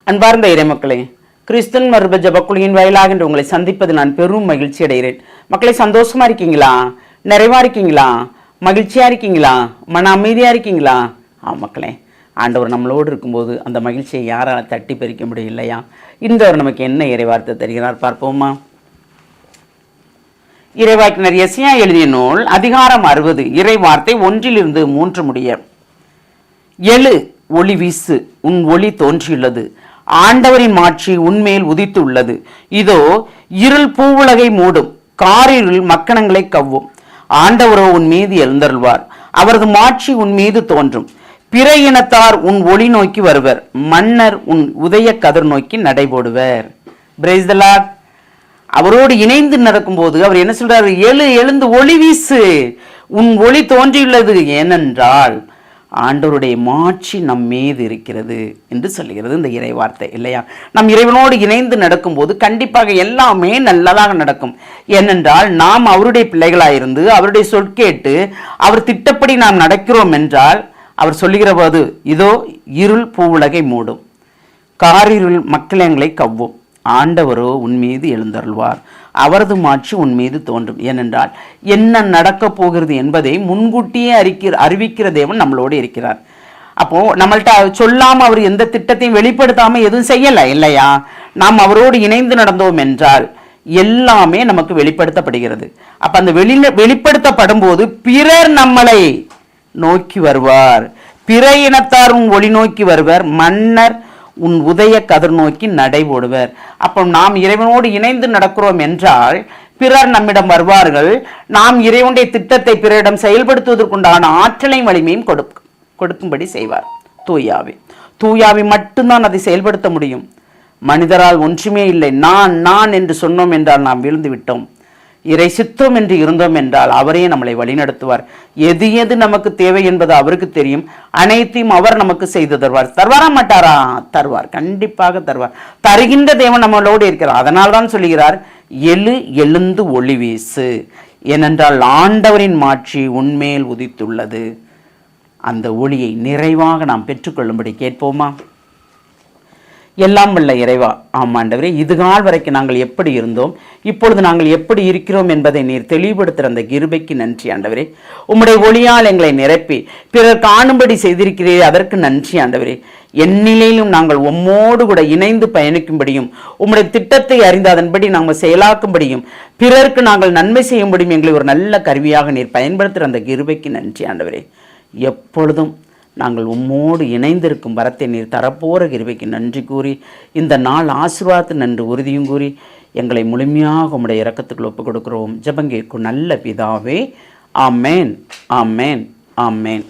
அன்பார்ந்த இறைமக்களே, கிறிஸ்தன் மருப ஜபக்குழியின் வாயிலாக இன்று உங்களை சந்திப்பது நான் பெரும் மகிழ்ச்சி அடைகிறேன். மக்களை சந்தோஷமா இருக்கீங்களா? நிறைவா இருக்கீங்களா? மகிழ்ச்சியா இருக்கீங்களா? மன அமைதியா இருக்கீங்களா? மக்களே, ஆண்டவர் நம்மளோடு இருக்கும்போது அந்த மகிழ்ச்சியை யாரால் தட்டி பறிக்க முடியும் இல்லையா? இன்றவர் நமக்கு என்ன இறைவார்த்தை தருகிறார் பார்ப்போமா? இறைவாக்கினர் எசையா எழுதிய நூல் அதிகாரம் 60 இறைவார்த்தை 1-3 முடிய. எழு, ஒளி வீசு, உன் ஒளி தோன்றியுள்ளது, ஆண்டவரின் மாட்சி உன்மேல் உதித்து உள்ளது. இதோ இருள் பூவுலகை மூடும், காரிருள் மக்கணங்களை கவ்வும். ஆண்டவரோ உன் மீது எழுந்தருள்வார், அவரது மாட்சி உன் மீது தோன்றும். பிற இனத்தார் உன் ஒளி நோக்கி வருவர், மன்னர் உன் உதய கதிர் நோக்கி நடைபோடுவர். Praise the Lord. அவரோடு இணைந்து நடக்கும்போது அவர் என்ன சொல்றாரு? எழுந்து ஒளி வீசு, உன் ஒளி தோன்றியுள்ளது, ஏனென்றால் ஆண்டவருடைய மாட்சி நம் மீது இருக்கிறது என்று சொல்லுகிறது இந்த இறைவார்த்தை இல்லையா? நம் இறைவனோடு இணைந்து நடக்கும்போது கண்டிப்பாக எல்லாமே நல்லதாக நடக்கும். ஏனென்றால் நாம் அவருடைய பிள்ளைகளாயிருந்து அவருடைய சொற்கேட்டு அவர் திட்டப்படி நாம் நடக்கிறோம் என்றால் அவர் சொல்லுகிற போது, இதோ இருள் பூவுலகை மூடும், காரிருள் மக்களங்களை கவ்வும். ஆண்டவரோ உன் மீது எழுந்தருள்வார், அவரது மாட்சி உன் மீது தோன்றும். ஏனென்றால் என்ன நடக்கப் போகிறது என்பதை முன்கூட்டியே அறிவிக்கிற தேவன் நம்மளோடு இருக்கிறார். அப்போ நம்மள்ட்ட சொல்லாம அவர் எந்த திட்டத்தையும் வெளிப்படுத்தாம எதுவும் செய்யலை இல்லையா? நாம் அவரோடு இணைந்து நடந்தோம் என்றால் எல்லாமே நமக்கு வெளிப்படுத்தப்படுகிறது. அப்ப அந்த வெளிப்படுத்தப்படும் போது பிறர் நம்மளை நோக்கி வருவார், பிற இனத்தார் உன் ஒளி நோக்கி வருவர், மன்னர் உன் உதய கதிர் நோக்கி நடைபோடுவர். அப்போ நாம் இறைவனோடு இணைந்து நடக்கிறோம் என்றால் பிறர் நம்மிடம் வருவார்கள். நாம் இறைவனுடைய திட்டத்தை பிறரிடம் செயல்படுத்துவதற்குண்டான ஆற்றலையும் வலிமையும் கொடுக்கும்படி செய்வார். தூயாவி மட்டும்தான் அதை செயல்படுத்த முடியும். மனிதரால் ஒன்றுமே இல்லை. நான் என்று சொன்னோம் என்றால் நாம் விழுந்து விட்டோம். இறை சித்தம் என்று இருந்தோம் என்றால் அவரே நம்மளை வழிநடத்துவார். எது எது நமக்கு தேவை என்பது அவருக்கு தெரியும். அனைத்தையும் அவர் நமக்கு செய்து தருவார். தருவாரா மாட்டாரா? தருவார், கண்டிப்பாக தருவார். தருகின்ற தேவன் நம்மளோடு இருக்கிறார். அதனால் தான் சொல்லுகிறார், எழுந்து ஒளி வீசு, ஏனென்றால் ஆண்டவரின் மாட்சி உன்மேல் உதித்துள்ளது. அந்த ஒளியை நிறைவாக நாம் பெற்றுக்கொள்ளும்படி கேட்போமா? எல்லாம் வல்ல இறைவா, ஆமாண்டவரே, இதுகால் வரைக்கும் நாங்கள் எப்படி இருந்தோம், இப்பொழுது நாங்கள் எப்படி இருக்கிறோம் என்பதை நீர் தெளிவுபடுத்துகிற அந்த கிருபைக்கு நன்றி ஆண்டவரே. உம்முடைய ஒளியால் எங்களை நிரப்பி பிறர் காணும்படி செய்திருக்கிறீரே, அதற்கு நன்றி ஆண்டவரே. எந்நிலையிலும் நாங்கள் உம்மோடு கூட இணைந்து பயணிக்கும்படியும் உம்முடைய திட்டத்தை அறிந்து அதன்படி நாங்கள் செயலாக்கும்படியும் பிறருக்கு நாங்கள் நன்மை செய்யும்படியும் எங்களை ஒரு நல்ல கருவியாக நீர் பயன்படுத்துகிற அந்த கிருபைக்கு நன்றி ஆண்டவரே. எப்பொழுதும் நாங்கள் உம்மோடு இணைந்திருக்கும் வரத்தை நீர் தரப்போகிற கிருபைக்கு நன்றி கூறி, இந்த நாள் ஆசீர்வாதத்தை நன்று உறுதியும் கூறி எங்களை முழுமையாக உம்முடைய இரக்கத்துக்குள் ஒப்புக் கொடுக்கிறோம். ஜெபம் கேட்கும் நல்ல பிதாவே, ஆமேன், ஆமேன், ஆமேன்.